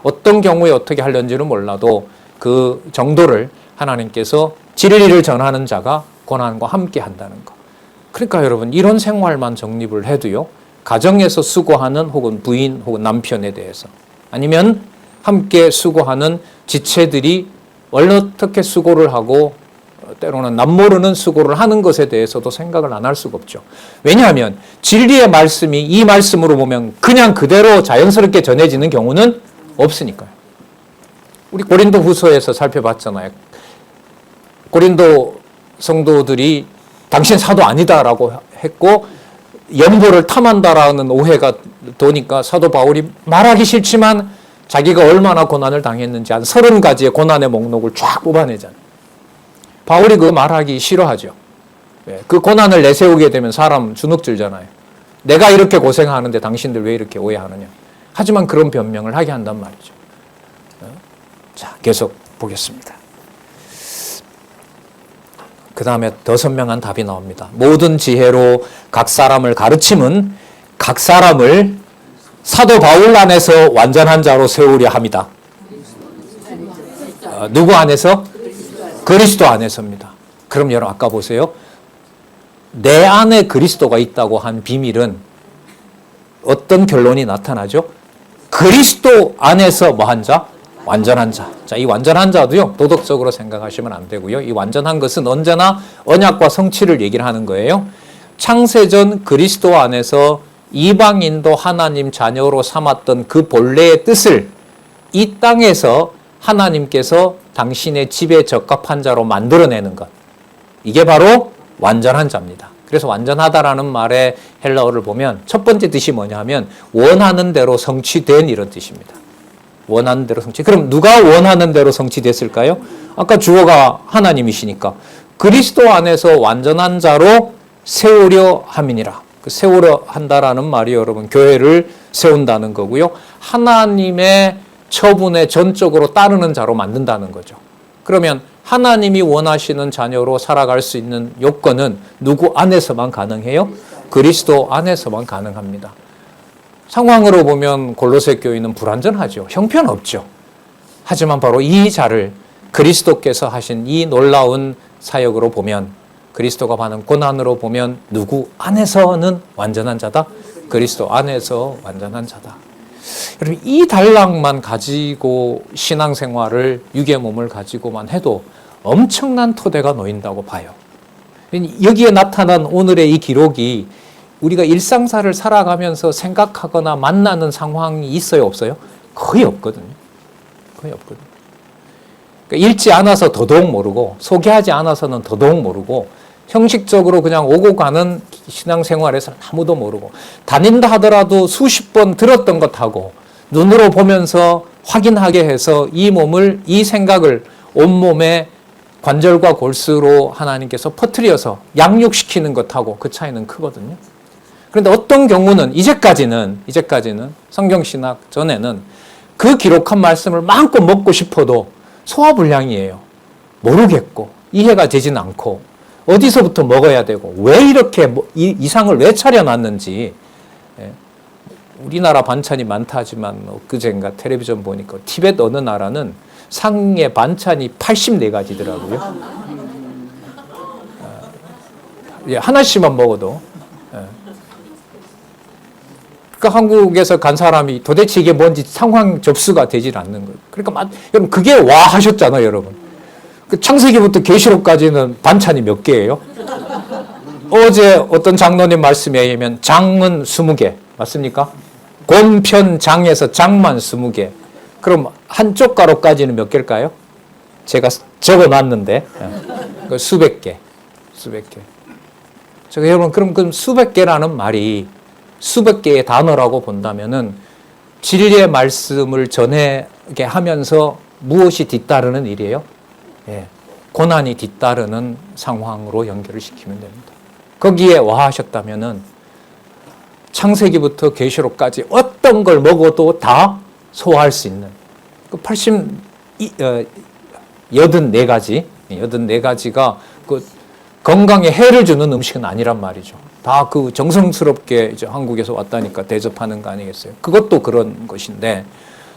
어떤 경우에 어떻게 하려는지는 몰라도 그 정도를 하나님께서 진리를 전하는 자가 고난과 함께 한다는 것. 그러니까 여러분 이런 생활만 정립을 해도요. 가정에서 수고하는 혹은 부인 혹은 남편에 대해서 아니면 함께 수고하는 지체들이 어떻게 수고를 하고 때로는 남모르는 수고를 하는 것에 대해서도 생각을 안 할 수가 없죠. 왜냐하면 진리의 말씀이 이 말씀으로 보면 그냥 그대로 자연스럽게 전해지는 경우는 없으니까요. 우리 고린도 후서에서 살펴봤잖아요. 고린도 성도들이 당신 사도 아니다라고 했고 연보를 탐한다라는 오해가 도니까 사도 바울이 말하기 싫지만 자기가 얼마나 고난을 당했는지 한 30가지의 고난의 목록을 쫙 뽑아내잖아요. 바울이 그 말하기 싫어하죠. 그 고난을 내세우게 되면 사람 주눅들잖아요. 내가 이렇게 고생하는데 당신들 왜 이렇게 오해하느냐. 하지만 그런 변명을 하게 한단 말이죠. 자, 계속 보겠습니다. 그 다음에 더 선명한 답이 나옵니다. 모든 지혜로 각 사람을 가르침은 각 사람을 사도 바울 안에서 완전한 자로 세우려 합니다. 누구 안에서? 그리스도 안에서입니다. 그럼 여러분 아까 보세요. 내 안에 그리스도가 있다고 한 비밀은 어떤 결론이 나타나죠? 그리스도 안에서 뭐한 자? 완전한 자. 자, 이 완전한 자도요, 도덕적으로 생각하시면 안 되고요. 이 완전한 것은 언제나 언약과 성취를 얘기를 하는 거예요. 창세전 그리스도 안에서 이방인도 하나님 자녀로 삼았던 그 본래의 뜻을 이 땅에서 하나님께서 당신의 집에 적합한 자로 만들어내는 것. 이게 바로 완전한 자입니다. 그래서 완전하다라는 말의 헬라어를 보면 첫 번째 뜻이 뭐냐 하면 원하는 대로 성취된 이런 뜻입니다. 원하는 대로 성취. 그럼 누가 원하는 대로 성취됐을까요? 아까 주어가 하나님이시니까 그리스도 안에서 완전한 자로 세우려 함이니라. 그 세우려 한다라는 말이 여러분 교회를 세운다는 거고요. 하나님의 처분에 전적으로 따르는 자로 만든다는 거죠. 그러면 하나님이 원하시는 자녀로 살아갈 수 있는 요건은 누구 안에서만 가능해요? 그리스도 안에서만 가능합니다. 상황으로 보면 골로새 교회는 불완전하죠. 형편없죠. 하지만 바로 이 자를 그리스도께서 하신 이 놀라운 사역으로 보면 그리스도가 받는 고난으로 보면 누구 안에서는 완전한 자다? 그리스도 안에서 완전한 자다. 여러분 이 단락만 가지고 신앙생활을 육의 몸을 가지고만 해도 엄청난 토대가 놓인다고 봐요. 여기에 나타난 오늘의 이 기록이 우리가 일상사를 살아가면서 생각하거나 만나는 상황이 있어요, 없어요? 거의 없거든요. 거의 없거든요. 그러니까 읽지 않아서 더더욱 모르고 소개하지 않아서는 더더욱 모르고 형식적으로 그냥 오고 가는 신앙생활에서는 아무도 모르고 다닌다 하더라도 수십 번 들었던 것하고 눈으로 보면서 확인하게 해서 이 몸을, 이 생각을 온몸에 관절과 골수로 하나님께서 퍼뜨려서 양육시키는 것하고 그 차이는 크거든요. 그런데 어떤 경우는 이제까지는 성경신학 전에는 그 기록한 말씀을 마음껏 먹고 싶어도 소화불량이에요. 모르겠고 이해가 되진 않고 어디서부터 먹어야 되고 왜 이렇게 이 상을 왜 차려놨는지. 우리나라 반찬이 많다 하지만 엊그젠가 텔레비전 보니까 티벳 어느 나라는 상의 반찬이 84가지더라고요. 하나씩만 먹어도. 그러니까 한국에서 간 사람이 도대체 이게 뭔지 상황 접수가 되질 않는 거예요. 그러니까 여러분 그게 와 하셨잖아요, 여러분. 그 창세기부터 계시록까지는 반찬이 몇 개예요? 어제 어떤 장로님 말씀에 의하면 장은 20개 맞습니까? 곤편장에서 장만 20개. 그럼 한쪽 가로까지는 몇 개일까요? 제가 적어놨는데 수백 개. 제가 여러분 그럼 수백 개라는 말이 수백 개의 단어라고 본다면은 진리의 말씀을 전하게 하면서 무엇이 뒤따르는 일이에요? 고난이 뒤따르는 상황으로 연결을 시키면 됩니다. 거기에 와하셨다면은 창세기부터 계시록까지 어떤 걸 먹어도 다 소화할 수 있는 그 84가지가 그 건강에 해를 주는 음식은 아니란 말이죠. 다 그 정성스럽게 이제 한국에서 왔다니까 대접하는 거 아니겠어요? 그것도 그런 것인데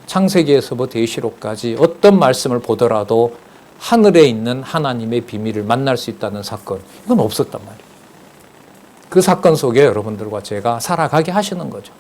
창세기에서부터 계시록까지 어떤 말씀을 보더라도 하늘에 있는 하나님의 비밀을 만날 수 있다는 사건, 이건 없었단 말이에요. 그 사건 속에 여러분들과 제가 살아가게 하시는 거죠.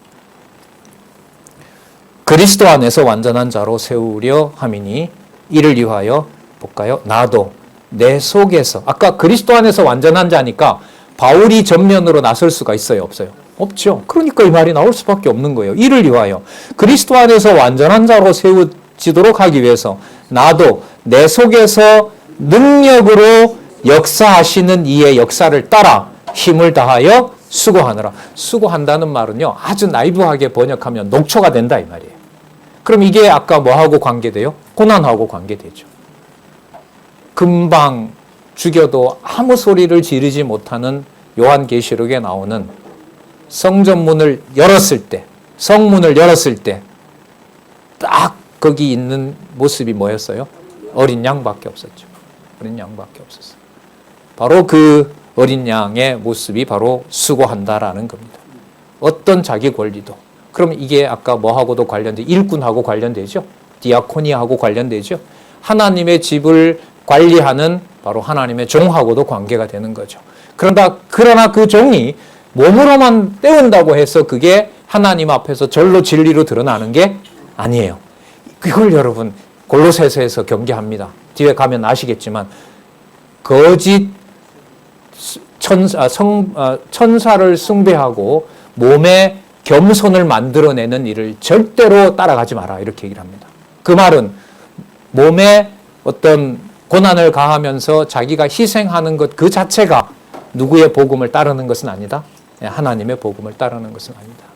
그리스도 안에서 완전한 자로 세우려 함이니 이를 위하여 볼까요? 나도 내 속에서, 아까 그리스도 안에서 완전한 자니까 바울이 전면으로 나설 수가 있어요, 없어요? 없죠. 그러니까 이 말이 나올 수밖에 없는 거예요. 이를 위하여 그리스도 안에서 완전한 자로 세워지도록 하기 위해서 나도 내 속에서 능력으로 역사하시는 이의 역사를 따라 힘을 다하여 수고하느라. 수고한다는 말은요, 아주 나이브하게 번역하면 녹초가 된다 이 말이에요. 그럼 이게 아까 뭐하고 관계돼요? 고난하고 관계되죠. 금방 죽여도 아무 소리를 지르지 못하는 요한계시록에 나오는 성전문을 열었을 때, 성문을 열었을 때 딱 거기 있는 모습이 뭐였어요? 어린 양밖에 없었죠. 어린 양밖에 없었어요. 바로 그 어린 양의 모습이 바로 수고한다라는 겁니다. 어떤 자기 권리도. 그럼 이게 아까 뭐하고도 관련돼? 일꾼하고 관련되죠. 디아코니하고 관련되죠. 하나님의 집을 관리하는 바로 하나님의 종하고도 관계가 되는 거죠. 그러나 그 종이 몸으로만 때운다고 해서 그게 하나님 앞에서 절로 진리로 드러나는 게 아니에요. 그걸 여러분 골로새서에서 경계합니다. 뒤에 가면 아시겠지만 거짓 천사를 숭배하고 몸에 겸손을 만들어내는 일을 절대로 따라가지 마라 이렇게 얘기를 합니다. 그 말은 몸에 어떤 고난을 가하면서 자기가 희생하는 것 그 자체가 누구의 복음을 따르는 것은 아니다. 하나님의 복음을 따르는 것은 아니다.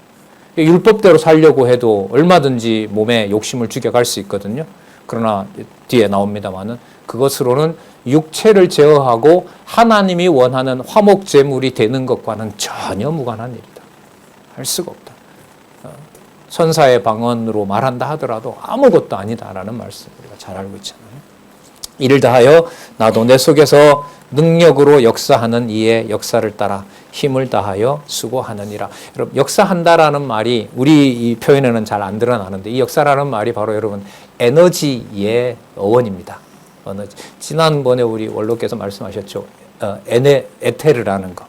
율법대로 살려고 해도 얼마든지 몸에 욕심을 죽여갈 수 있거든요. 그러나 뒤에 나옵니다만은 그것으로는 육체를 제어하고 하나님이 원하는 화목제물이 되는 것과는 전혀 무관한 일이다. 할 수가 없다. 천사의 방언으로 말한다 하더라도 아무것도 아니다라는 말씀 우리가 잘 알고 있잖아요. 이를 다하여 나도 내 속에서 능력으로 역사하는 이의 역사를 따라 힘을 다하여 수고하느니라. 여러분 역사한다라는 말이 우리 이 표현에는 잘 안 드러나는데 이 역사라는 말이 바로 여러분 에너지의 어원입니다. 에너지. 지난번에 우리 원로께서 말씀하셨죠. 에테르라는 거.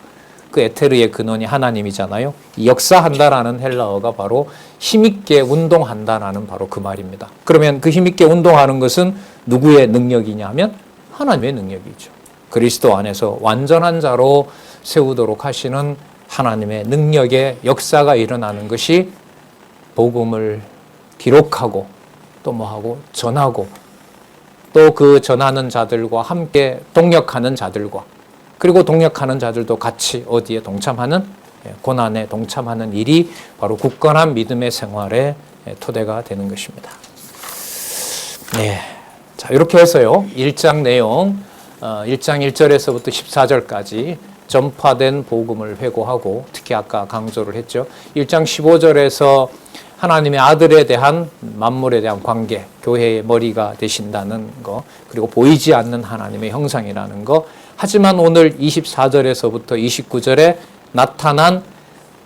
그 에테르의 근원이 하나님이잖아요. 이 역사한다라는 헬라어가 바로 힘있게 운동한다라는 바로 그 말입니다. 그러면 그 힘있게 운동하는 것은 누구의 능력이냐 하면 하나님의 능력이죠. 그리스도 안에서 완전한 자로 세우도록 하시는 하나님의 능력의 역사가 일어나는 것이 복음을 기록하고 또 뭐하고 전하고 또 그 전하는 자들과 함께 동역하는 자들과 그리고 동역하는 자들도 같이 어디에 동참하는 고난에 동참하는 일이 바로 굳건한 믿음의 생활의 토대가 되는 것입니다. 네. 자, 이렇게 해서요. 1장 내용 1장 1절에서부터 14절까지 전파된 복음을 회고하고 특히 아까 강조를 했죠. 1장 15절에서 하나님의 아들에 대한 만물에 대한 관계, 교회의 머리가 되신다는 거, 그리고 보이지 않는 하나님의 형상이라는 거. 하지만 오늘 24절에서부터 29절에 나타난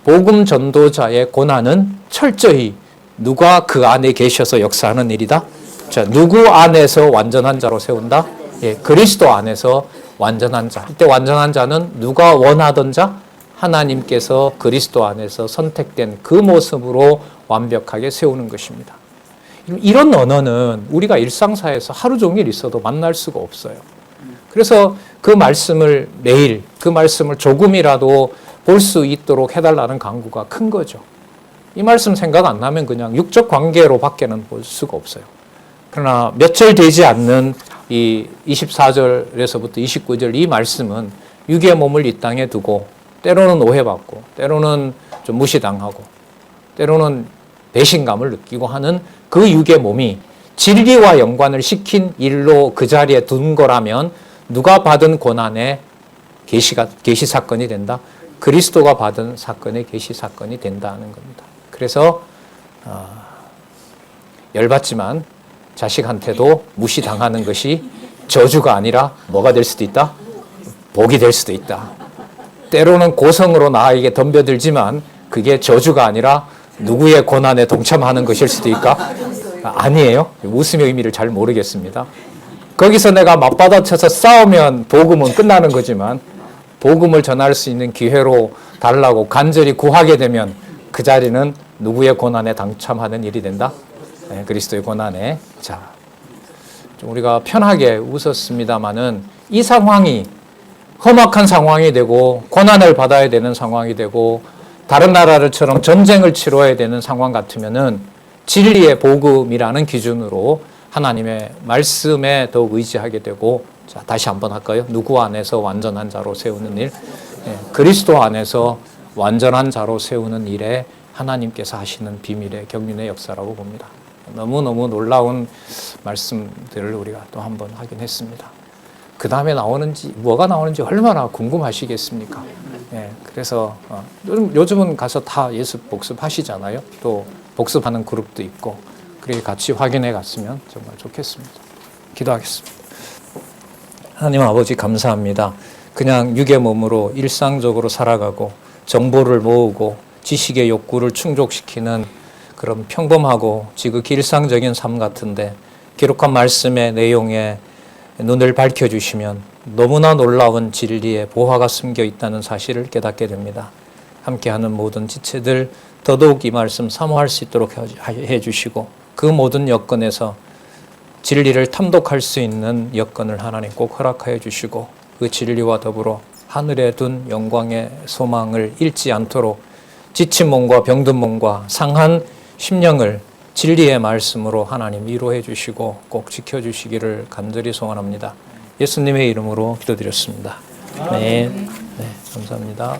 복음 전도자의 고난은 철저히 누가 그 안에 계셔서 역사하는 일이다. 자, 누구 안에서 완전한 자로 세운다? 예, 그리스도 안에서 완전한 자. 이때 완전한 자는 누가 원하던 자? 하나님께서 그리스도 안에서 선택된 그 모습으로 완벽하게 세우는 것입니다. 이런 언어는 우리가 일상사에서 하루 종일 있어도 만날 수가 없어요. 그래서 그 말씀을 매일, 그 말씀을 조금이라도 볼 수 있도록 해달라는 강구가 큰 거죠. 이 말씀 생각 안 나면 그냥 육적 관계로 밖에는 볼 수가 없어요. 그러나 몇 절 되지 않는 이 24절에서부터 29절 이 말씀은 육의 몸을 이 땅에 두고 때로는 오해받고 때로는 좀 무시당하고 때로는 배신감을 느끼고 하는 그 육의 몸이 진리와 연관을 시킨 일로 그 자리에 둔 거라면 누가 받은 고난의 계시 사건이 된다? 그리스도가 받은 사건의 계시 사건이 된다는 겁니다. 그래서 열받지만 자식한테도 무시당하는 것이 저주가 아니라 뭐가 될 수도 있다? 복이 될 수도 있다. 때로는 고성으로 나에게 덤벼들지만 그게 저주가 아니라 누구의 고난에 동참하는 것일 수도 있까? 아니에요. 웃음의 의미를 잘 모르겠습니다. 거기서 내가 맞받아쳐서 싸우면 복음은 끝나는 거지만 복음을 전할 수 있는 기회로 달라고 간절히 구하게 되면 그 자리는 누구의 고난에 동참하는 일이 된다? 네, 그리스도의 고난에. 자, 좀 우리가 편하게 웃었습니다마는 이 상황이 험악한 상황이 되고 고난을 받아야 되는 상황이 되고 다른 나라들처럼 전쟁을 치러야 되는 상황 같으면은 진리의 복음이라는 기준으로 하나님의 말씀에 더욱 의지하게 되고, 자, 다시 한번 할까요? 누구 안에서 완전한 자로 세우는 일, 그리스도 안에서 완전한 자로 세우는 일에 하나님께서 하시는 비밀의 경륜의 역사라고 봅니다. 너무너무 놀라운 말씀들을 우리가 또 한번 확인했습니다. 그 다음에 나오는지 뭐가 나오는지 얼마나 궁금하시겠습니까? 예, 그래서 요즘은 가서 다 예수 복습하시잖아요. 또 복습하는 그룹도 있고 그렇게 같이 확인해 갔으면 정말 좋겠습니다. 기도하겠습니다. 하나님 아버지 감사합니다. 그냥 육의 몸으로 일상적으로 살아가고 정보를 모으고 지식의 욕구를 충족시키는 그런 평범하고 지극히 일상적인 삶 같은데 기록한 말씀의 내용에 눈을 밝혀주시면 너무나 놀라운 진리의 보화가 숨겨 있다는 사실을 깨닫게 됩니다. 함께하는 모든 지체들 더더욱 이 말씀 사모할 수 있도록 해주시고 그 모든 여건에서 진리를 탐독할 수 있는 여건을 하나님 꼭 허락하여 주시고 그 진리와 더불어 하늘에 둔 영광의 소망을 잃지 않도록 지친 몸과 병든 몸과 상한 심령을 진리의 말씀으로 하나님 위로해 주시고 꼭 지켜주시기를 간절히 소원합니다. 예수님의 이름으로 기도드렸습니다. 네, 감사합니다.